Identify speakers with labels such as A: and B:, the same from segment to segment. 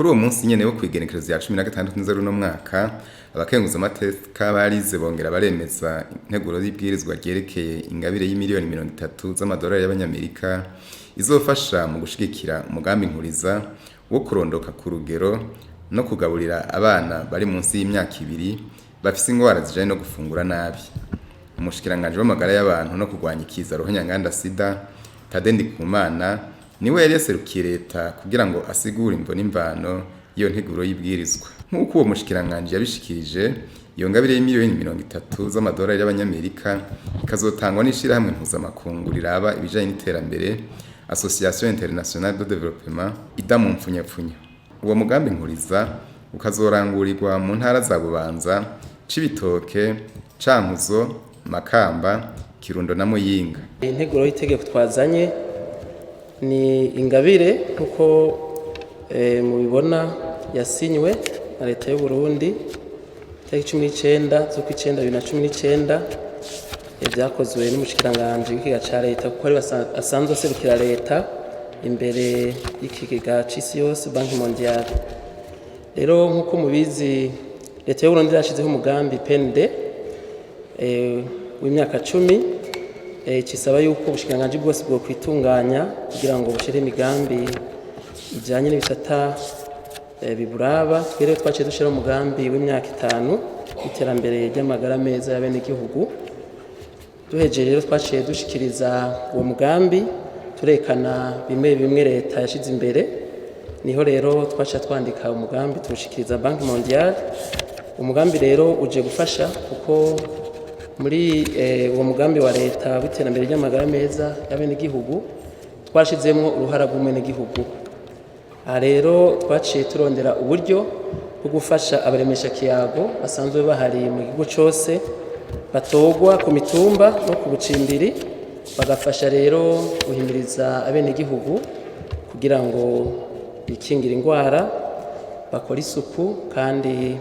A: Kuri uwo munsi nyene wo kwigenekerezo ya 16 nzero no mwaka abakenguza amateka barize bongera baremeza integuro y'ibwirizwa ryerekeye ingabire y'imiliyoni 30 z'amadolari y'abanyamerika izofasha mu gushigikira umugambi nkuriza wo kurondoka ku rugero no kugaburira abana bari munsi y'imyaka 2 bafise ingwara zijanye no gufungura nabi. Umushikiranganje w'amagara y'abantu no kurwanya ikiza ruhonyanganda sida Tade Ndikumana niwe yari yaserukiye leta kugira ngo asigure imvo n'imvano iyo nteguro y'ibwirizwa. Nk'uko uwo mushikiranganje yabishikirije, iyo ngabire y'imiliyoni 30 z'amadolari y'abanyamerika ikazotangwa n'ishirahamwe mpuzamakungu riraba ibijanye n'iterambere Association Internationale de Développement ida mu mpfunyapfunya. Uwo mugambi nkuriza ukazorangurirwa mu ntara za Bubanza, Cibitoke, Cankuzo, Makamba, Kirundo na Muyinga.
B: Integuro y'itegeko twazanye ni ingabire nkuko mubibona yasinywe na leta y'u Burundi tariki 19 z'ukwicenda 2019 byakozwe n'umushikiranganje w'ikiga ca leta kuko ari asanzwe aserukira leta imbere y'ikigega c'isi yose Banki Mondiale. Rero nkuko mubizi leta y'u Burundi yashizeho umugambi PND w'imyaka 10 kisaba yuko ubushikiranganje bwose bwo kwitunganya kugira ngo bushire imigambi ijanye n'ibisata biburaba. Twere twaciye dushira umugambi w'imyaka 5 iterambere ry'amagara meza y'abene igihugu. Duheje rero twaciye dushikiriza uwo mugambi turekana bimwe leta yashize imbere, niho rero twaca twandika umugambi tushikiriza Banki Mondiale. Umugambi rero uje gufasha kuko muri uwo mugambi wa leta w'iterambere ry'amagara meza y'abene igihugu twashizemo uruhara rw'umene igihugu. Rero twaciye turondera uburyo bwo gufasha abaremesha kiyago basanzwe bahari mu gihugu cyose batogwa ku mitumba no ku bucimbiri, bagafasha rero guhimiriza abene igihugu kugira ngo bikingira indwara, bakora isuku kandi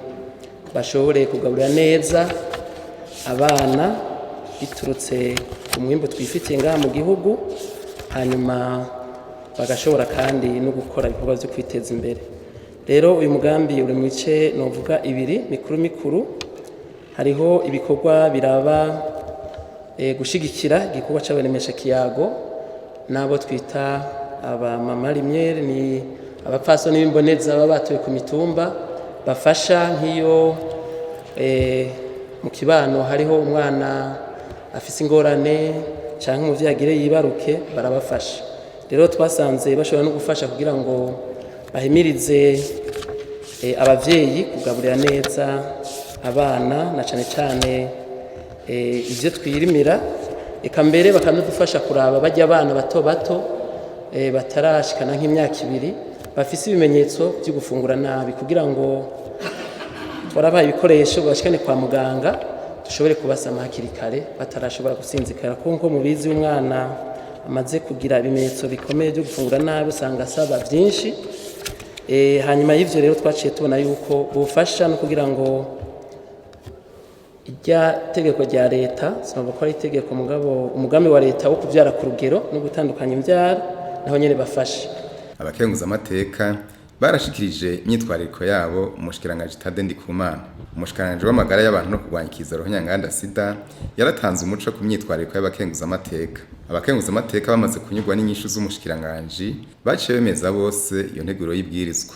B: bashobore kugaburira neza abana biturutse ku mwimbo twifitiye ngaha mu gihugu, hanyuma bagashobora kandi no gukora ibikorwa byo kwiteza imbere. Rero uyu mugambi uri mu bice novuga 2 mikuru. Hariho ibikorwa biraba gushigikira igikorwa c'abaremesha kiyago nabo twita aba mama rimyere, ni abapfaso n'imboneza baba batuye ku mitumba bafasha nk'iyo mu kibano hariho umwana afise ingorane canke umuvyeyi agire yibaruke barabafasha. Rero twasanze bashobora no gufasha kugira ngo bahimirize abavyeyi kugaburira neza abana na cane ivyo twirimira, eka mbere bakanadufasha kuraba bajya abana bato batarashikana nk'imyaka 2 bafise ibimenyetso byo gufungura nabi kugira ngo twarabaye ibikoresho bashikane kwa muganga dushobore kubasama hakiri kare batarashobora gusinzikara. Kuko mubizi umwana amaze kugira ibimenyetso bikomeye byo gufungura nabi usanga asaba byinshi. Hanyuma y'ivyo rero twaciye tubona yuko bufasha no kugira ngo irya tegeko rya leta sinumva ko ari itegeko mugabo umugambi wa leta wo kuvyara ku rugero no gutandukanya imvyaro naho nyene bafasha.
A: Abakenguza amateka barashikirije imyitwariko yabo umushikiranganje Tade Ndikumana. Umushikiranganje w'amagara y'abantu no kurwanya ikiza ruhonyanganda sida yaratanze umuco ku myitwariko y'abakenguza amateka. Abakenguza amateka bamaze kunyurwa n'inyishu z'umushikiranganje baciye bemeza bose iyo nteguro y'ibwirizwa.